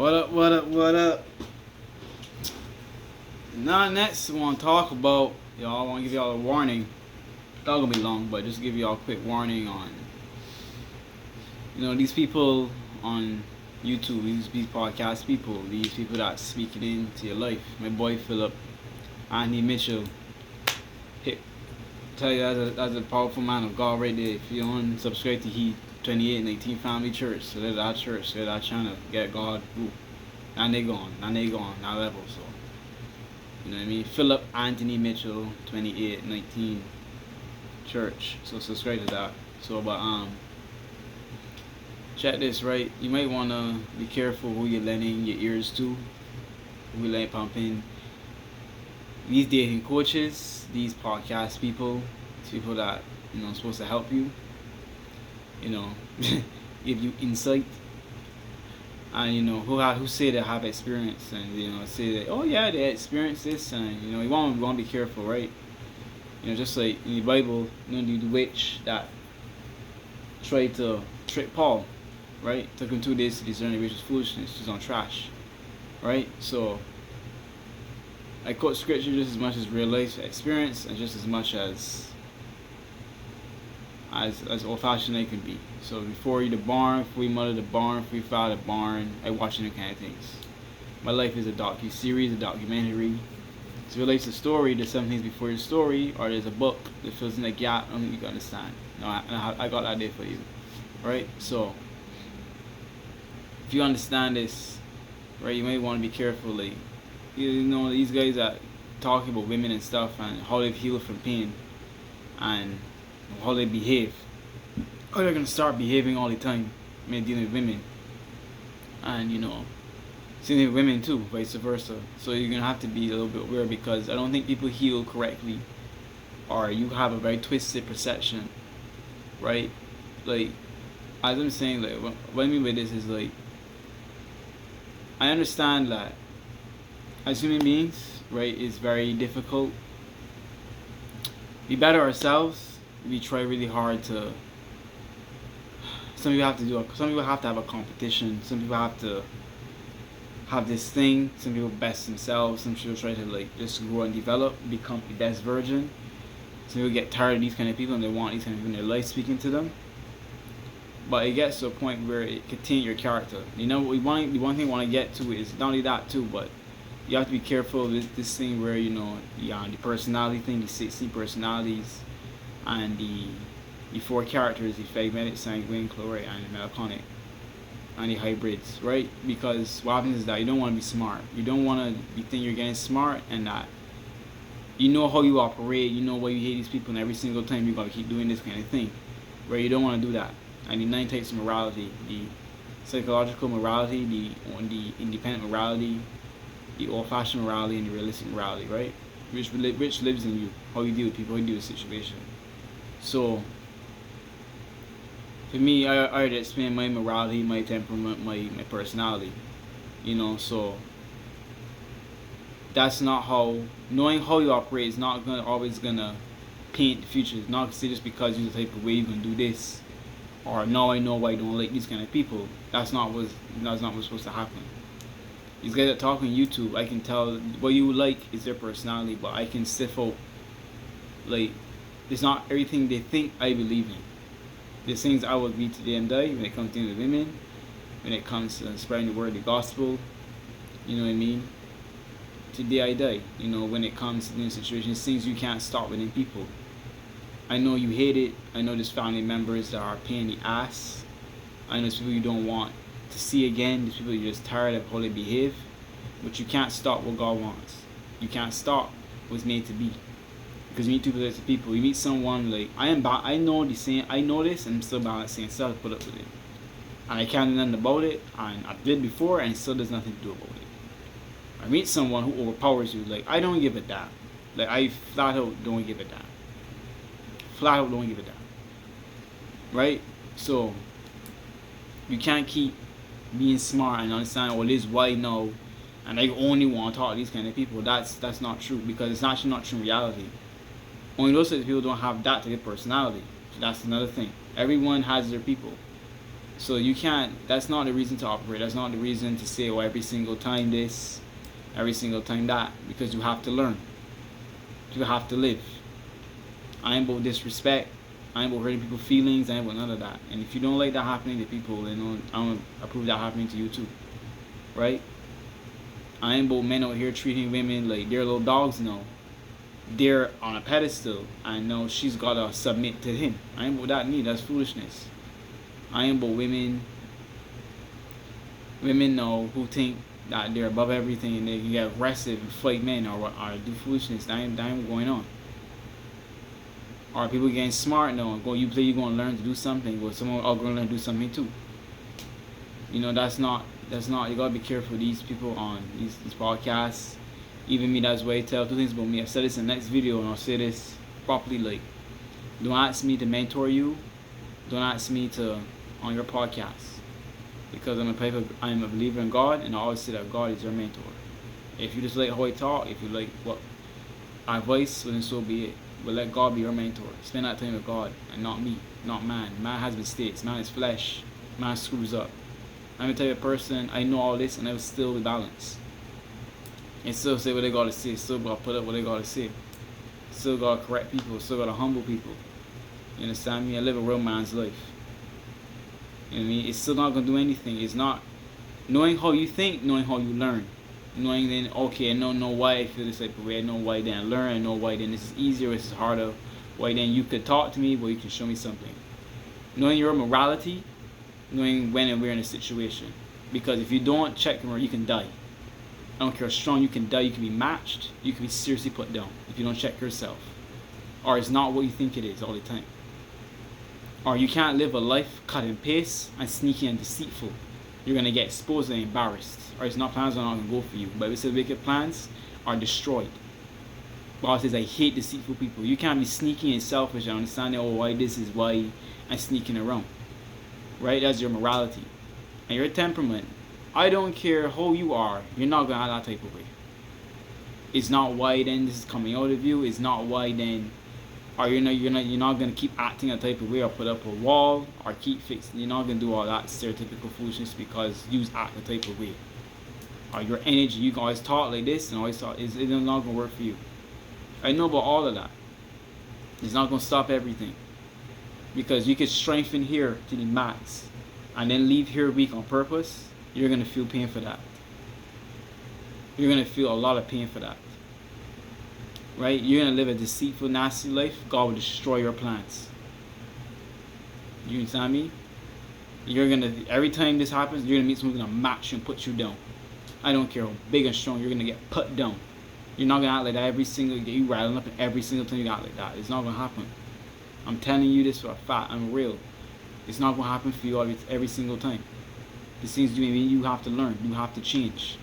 What up, what up, what up? Now next I want to talk about, y'all, I want to give y'all a warning. It's not going to be long, but just give y'all a quick warning on, these people on YouTube, these podcast people, these people that's speaking into your life. My boy Philip, Anthony Mitchell, hit, tell you that's a powerful man of God right there. If you don't subscribe to Heat 2819 Family Church, so that's our church, so that's our channel, get God, ooh. Now they gone, now level, so. You know what I mean? Philip Anthony Mitchell 2819 Church. So subscribe to that. So but check this, right? You might wanna be careful who you're lending your ears to, who you let pumping. These dating coaches, these podcast people, people that, supposed to help you, give you insight. And who say they have experience, and say that, oh yeah, they experienced this, and you want to be careful, right? Just like in the Bible, the witch that tried to trick Paul, right? Took him 2 days to discern the witch's foolishness. She's on trash, right? So I quote scripture just as much as real life experience, and just as much as old fashioned they can be. So before you the barn, before you mother the barn, before you father the barn, I watching the kind of things. My life is a docu-series, a documentary. It relates to story, there's some things before your story, or there's a book that fills in the gap. I don't think you can understand. No, I got that there for you, right? So if you understand this, right, you may want to be careful. Like, these guys that talking about women and stuff, and how they've healed from pain, and how they behave. How they're gonna start behaving all the time, dealing with women, and same thing with women too, vice versa. So you're gonna have to be a little bit aware, because I don't think people heal correctly, or you have a very twisted perception, right? Like, as I'm saying, like, what I mean by this is, like, I understand that as human beings, right, it's very difficult. We better ourselves. We try really hard to. Some people have to have a competition. Some people have to have this thing. Some people best themselves. Some people try to, like, just grow and develop, become the best version. Some people get tired of these kind of people, and they want these kind of people in their life speaking to them. But it gets to a point where it can taint your character. The one thing we want to get to is not only that too, but you have to be careful with this thing where the personality thing, the 16 personalities, and the 4 characters, the phlegmatic, sanguine, choleric, and the melancholic, and the hybrids, right? Because what happens is that you don't want to be smart. You don't want to be thinking you're getting smart, and that you know how you operate, you know why you hate these people, and every single time you're going to keep doing this kind of thing, right? You don't want to do that. And the 9 types of morality, the psychological morality, the independent morality, the old-fashioned morality, and the realistic morality, right? Which lives in you, how you deal with people, how you deal with situation. So, for me, I already explained my morality, my temperament, my personality. So that's not how, knowing how you operate is not always gonna paint the future. It's not just because you're the type of way you're gonna do this, or now I know why I don't like these kind of people. That's not what's supposed to happen. These guys that talk on YouTube, I can tell what you like is their personality, but I can sniff out, like, it's not everything they think I believe in. There's things I will be to them die when it comes to women, when it comes to spreading the word of the gospel, you know what I mean? Today I die, when it comes to these situations, things you can't stop within people. I know you hate it. I know there's family members that are paying the ass. I know there's people you don't want to see again. There's people you're just tired of how they behave. But you can't stop what God wants. You can't stop what's made to be. Because you meet 2 types of people. You meet someone like, I know this, and I'm still balancing and still put up with it. And I can't do nothing about it, and I did before, and still there's nothing to do about it. I meet someone who overpowers you, like, I don't give a damn. Like, I flat out don't give a damn. Flat out don't give a damn. Right? So, you can't keep being smart and understand, well, this is why now, and I only want to talk to these kind of people. That's not true, because it's actually not true in reality. Only those types of people don't have that type of personality. So that's another thing. Everyone has their people. So you can't, that's not the reason to operate. That's not the reason to say, oh, every single time this, every single time that, because you have to learn. You have to live. I ain't about disrespect. I ain't about hurting people's feelings. I ain't about none of that. And if you don't like that happening to people, then I don't approve that happening to you too. Right? I ain't about men out here treating women like they're little dogs. No. They're on a pedestal. I know she's got to submit to him. I ain't about that neither. That's foolishness. I ain't about women know who think that they're above everything and they can get aggressive and fight men or do foolishness. That ain't going on. Or people getting smart now and you play, you're going to learn to do something, but someone else going to learn to do something too. You know, that's not, you got to be careful of these people on these podcasts. Even me, that's why I tell two things about me. I've said this in the next video and I'll say this properly, like, don't ask me to mentor you. Don't ask me to, on your podcast. Because I'm a believer in God, and I always say that God is your mentor. If you just like how I talk, if you like what advice, well then so be it. But let God be your mentor. Spend that time with God and not me, not man. Man has mistakes. Man is flesh. Man screws up. I'm the type of person, I know all this and I was still with balance. And still say what they gotta say. Still gotta put up what they gotta say. Still gotta correct people. Still gotta humble people. You understand me? I live a real man's life. You know what I mean? It's still not gonna do anything. It's not knowing how you think, knowing how you learn. Knowing then, okay, I know why I feel this type of way. I know why then I learn. I know why then this is easier, this is harder. Why then you could talk to me, but you can show me something. Knowing your morality, knowing when and where in a situation. Because if you don't check your, you can die. I don't care how strong you can die. You can be matched. You can be seriously put down if you don't check yourself. Or it's not what you think it is all the time. Or you can't live a life cut and paste and sneaky and deceitful. You're going to get exposed and embarrassed. Or it's not plans are not going to go for you. But if it's the wicked plans are destroyed. God says, I hate deceitful people. You can't be sneaky and selfish and understanding, oh, why this is why I'm sneaking around. Right? That's your morality. And your temperament. I don't care who you are. You're not going to have that type of way. It's not why then this is coming out of you. It's not why then, or you're not going to keep acting a type of way or put up a wall or keep fixing. You're not going to do all that stereotypical foolishness because you act a type of way. Or your energy, you can always talk like this and always talk, it's not going to work for you. I know about all of that. It's not going to stop everything. Because you can strengthen here to the max and then leave here weak on purpose. You're going to feel pain for that. You're going to feel a lot of pain for that. Right? You're going to live a deceitful, nasty life. God will destroy your plans. You understand me? You're going to, every time this happens, you're going to meet someone who's going to match you and put you down. I don't care how big and strong, you're going to get put down. You're not going to act like that every single day. You rattling up every single time you act like that. It's not going to happen. I'm telling you this for a fact. I'm real. It's not going to happen for you every single time. The things you have to learn. You have to change.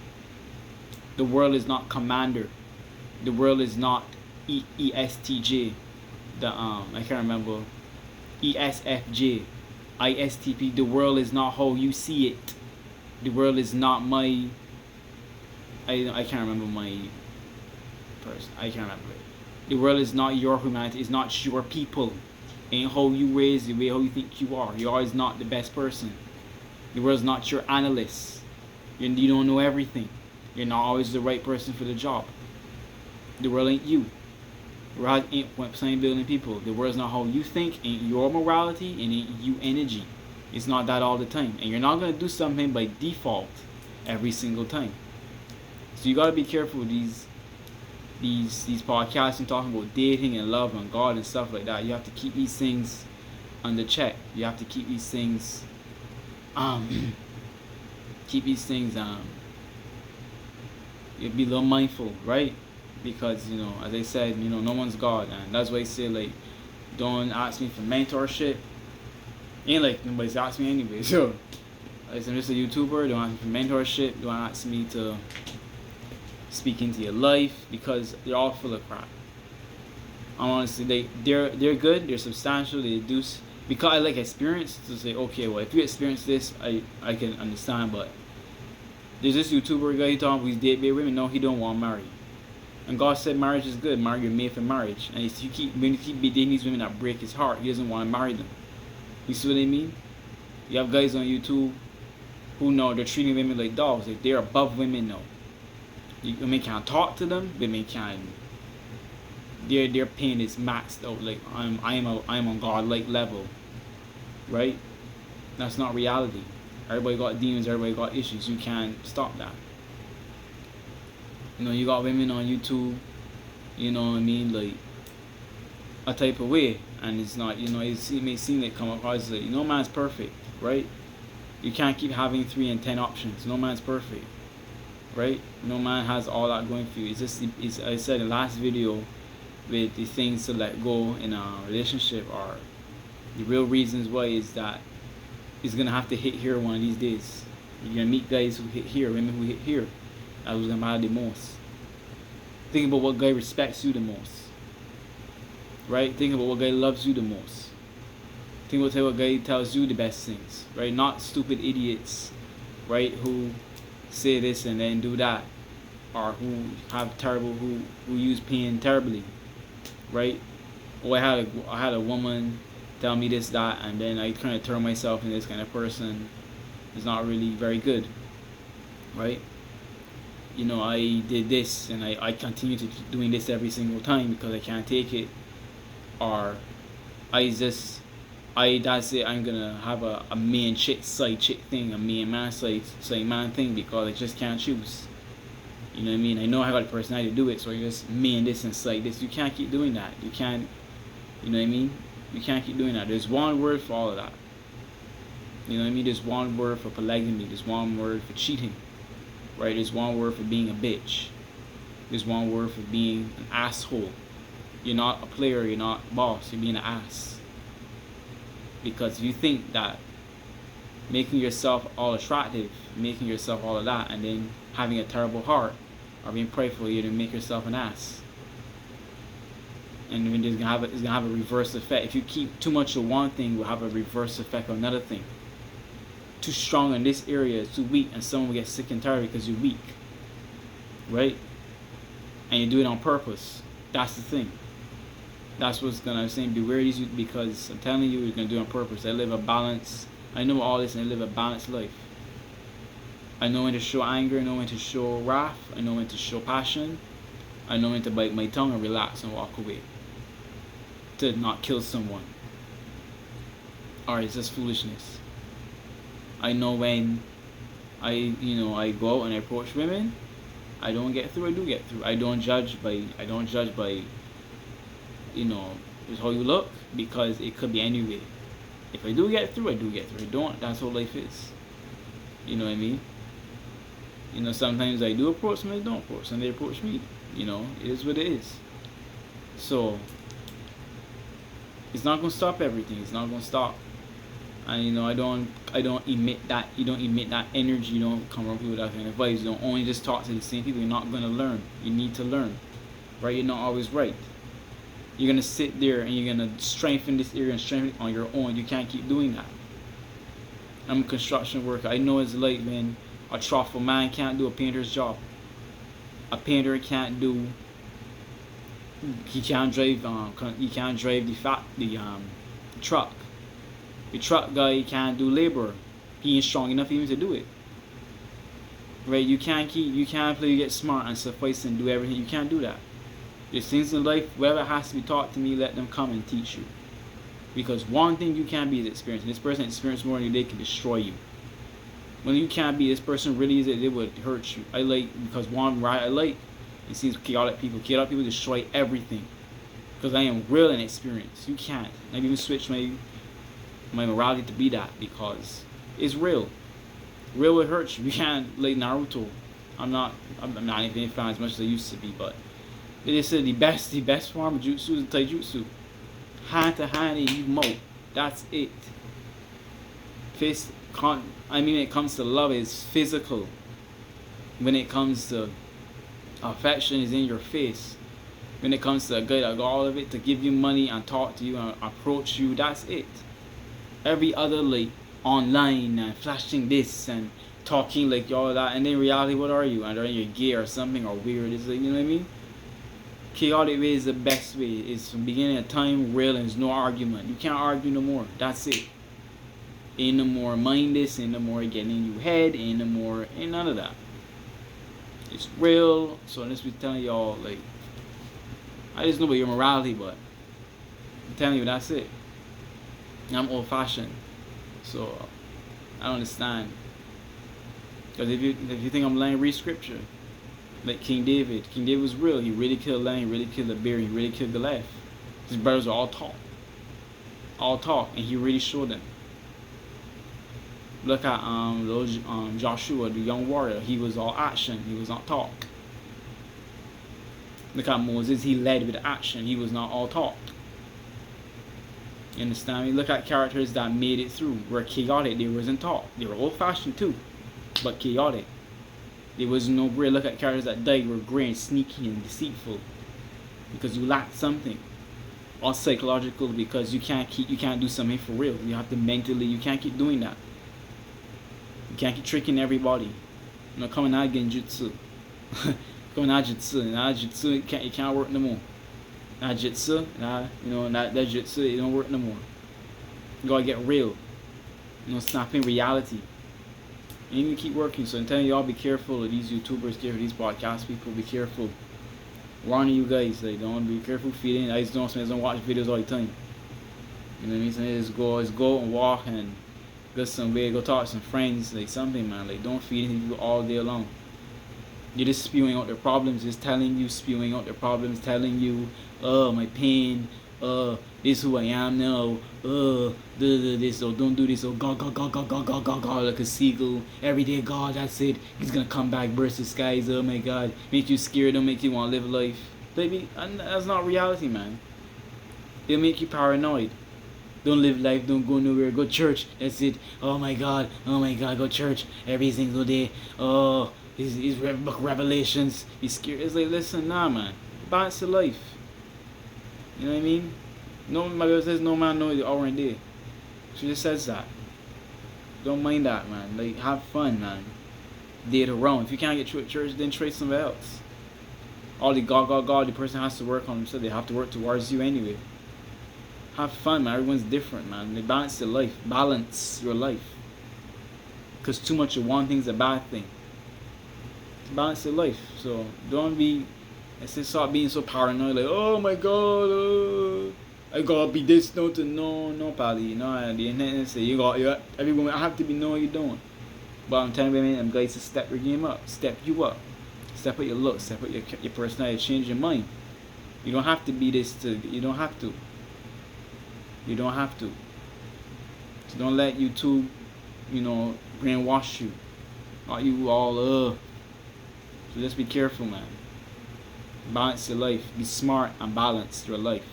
The world is not commander. The world is not ESTJ. I can't remember. ESFJ. ISTP. The world is not how you see it. The world is not my... I can't remember my person. I can't remember it. The world is not your humanity. It's not your people. Ain't how you raise the way how you think you are. You always not the best person. The world's not your analyst. You don't know everything. You're not always the right person for the job. The world ain't you. The world ain't plain building people. The world's not how you think, ain't your morality, and ain't you energy. It's not that all the time. And you're not going to do something by default every single time. So you got to be careful with these podcasts and talking about dating and love and God and stuff like that. You have to keep these things under check. You have to keep these things you be a little mindful, right? Because, as I said, no one's God, and that's why I say, like, don't ask me for mentorship. Ain't like nobody's asked me anyway. So I'm just a YouTuber. Don't ask me for mentorship. Don't ask me to speak into your life, because they're all full of crap. Honestly, they're good. They're substantial. They do, because I like experience to say, okay, well, if you experience this, I can understand. But there's this YouTuber guy talking about he's date women. No, he don't want to marry. And God said marriage is good. Marry, you're made for marriage. And when you keep dating these women that break his heart, he doesn't want to marry them. You see what I mean? You have guys on YouTube who know they're treating women like dogs. Like they're above women now. Women can't talk to them. Women can. Their pain is maxed out. Like I'm on godlike level, right? That's not reality. Everybody got demons. Everybody got issues. You can't stop that. You know, you got women on YouTube. You know what I mean? Like a type of way, and it's not. You know, it may seem like come across like no man's perfect, right? You can't keep having 3 and 10 options. No man's perfect, right? No man has all that going for you. It's just, I said in the last video, with the things to let go in a relationship, or the real reasons why is that it's gonna have to hit here one of these days. You're gonna meet guys who hit here, women who hit here. That was gonna matter the most. Think about what guy respects you the most, right? Think about what guy loves you the most. Think about what guy tells you the best things, right? Not stupid idiots, right? Who say this and then do that, or who have terrible, who use pain terribly, right? Or I had a woman tell me this, that, and then I kind of turn myself into this kind of person. It's not really very good, right? You know, I did this and I continue to doing this every single time because I can't take it, or that's it, I'm gonna have a man chick side chick thing, a man side man thing, because I just can't choose. You know what I mean? I know I got the personality to do it, so I just man this and side this. You can't keep doing that. You can't, you know what I mean? You can't keep doing that. There's one word for all of that. You know what I mean? There's one word for polygamy. There's one word for cheating. Right? There's one word for being a bitch. There's one word for being an asshole. You're not a player, you're not boss, you're being an ass. Because if you think that making yourself all attractive, making yourself all of that, and then having a terrible heart, or being prideful, you're gonna make yourself an ass. And then it's gonna have a reverse effect. If you keep too much of one thing, it will have a reverse effect on another thing. Too strong in this area, too weak, and someone will get sick and tired because you're weak, right? And you do it on purpose. That's the thing. That's what's gonna say. Beware these, because I'm telling you, you're gonna do it on purpose. I live a balance. I know all this, and I live a balanced life. I know when to show anger. I know when to show wrath. I know when to show passion. I know when to bite my tongue and relax and walk away. To not kill someone. Or it's just foolishness. I know when I go out and I approach women, I don't get through. I do get through. I don't judge by just how you look, because it could be anyway. If I do get through, I do get through. I don't, that's how life is. You know what I mean? You know, sometimes I do approach them, I don't approach them, they approach me. You know, it is what it is. So it's not gonna stop everything. It's not gonna stop. And you know, I don't emit that. You don't emit that energy. You don't come around people with that kind of vibes. You don't only just talk to the same people. You're not gonna learn. You need to learn, right? You're not always right. You're gonna sit there and you're gonna strengthen this area and strengthen it on your own. You can't keep doing that. I'm a construction worker. I know it's like, man, a truffle man can't do a painter's job. A painter can't do. He can't drive. He can't drive the truck. The truck guy can't do labor. He ain't strong enough even to do it. Right? You can't play. You get smart and suffice and do everything. You can't do that. There's things in life, whatever has to be taught to me, let them come and teach you. Because one thing you can't be is experience. And this person experienced more than you, they can destroy you. When you can't be, this person really is it, they would hurt you. Because one right I like, it seems chaotic people. Chaotic people destroy everything. Because I am real and experienced. You can't. I've even switched my morality to be that, because it's real. Real will hurt you. You can't like Naruto. I'm not even a fan as much as I used to be, but they said the best form of jutsu is taijutsu. Hand to hand and you mote. That's it. When it comes to love, it's physical. When it comes to affection, is in your face. When it comes to a guy that got all of it, to give you money and talk to you and approach you, that's it. Every other like online and flashing this and talking like all that, and in reality, what are you? And are you gay or something or weird? It's like, you know what I mean? Chaotic way is the best way. It's from beginning of time, real, and there's no argument. You can't argue no more. That's it. Ain't no more mind this, ain't no more getting in your head, ain't none of that. It's real. So let's be telling y'all, like, I just know about your morality, but I'm telling you, that's it. I'm old fashioned. So I don't understand. Because if you think I'm lying, read scripture. Like King David was real. He really killed a lion, he really killed a bear, he really killed Goliath. His brothers are all talk, and he really showed them. Look at Joshua, the young warrior. He was all action. He was not talk. Look at Moses. He led with action. He was not all talk. You understand me? Look at characters that made it through. Were chaotic. They wasn't talk. They were old-fashioned too, but chaotic. There was no gray. Look at characters that died were gray and sneaky and deceitful, because you lacked something. Or psychological, because you can't do something for real. You have to mentally. You can't keep doing that. You can't keep tricking everybody. You know, coming out genjutsu. Coming out jutsu. Now jutsu it can't work no more. Now jutsu, that jutsu it don't work no more. You gotta get real. Snapping reality. You need to keep working. So I'm telling y'all, be careful of these YouTubers, careful of these podcast people, be careful. Warning you guys, like, don't be careful feeding. I just don't watch videos all the time. You know what I mean? So just go and walk and go somewhere, go talk to some friends, like something, man. Like, don't feed you all day long. You're just spewing out their problems, just spewing out their problems, telling you, my pain, this is who I am now, this, or don't do this, or God, like a seagull, every day, God, that's it, he's gonna come back, burst the skies, oh my God, make you scared, don't make you want to live life. Baby, that's not reality, man. They'll make you paranoid. Don't live life, don't go nowhere, go church, that's it, oh my God, go church, every single day, these book revelations, be scared. It's like, listen, nah, man, balance of life. You know what I mean? No, my Bible says no man knows the hour and day. She just says that. Don't mind that, man. Like, have fun, man. Date around. If you can't get through at church, then try somewhere else. All the God, the person has to work on themselves. They have to work towards you anyway. Have fun, man. Everyone's different, man. They balance their life. Balance your life. Because too much of one thing's a bad thing. Balance your life. So don't be, stop being so paranoid. Like, oh my God, I gotta be this, no, pally. The internet say you got everyone. I have to be. No, you don't. But I'm telling you, man, I'm guys to step your game up, step you up, step up your look, step up your personality, change your mind. You don't have to be this. You don't have to. You don't have to. So don't let YouTube, brainwash you. Not you all. So just be careful, man. Balance your life. Be smart and balance your life.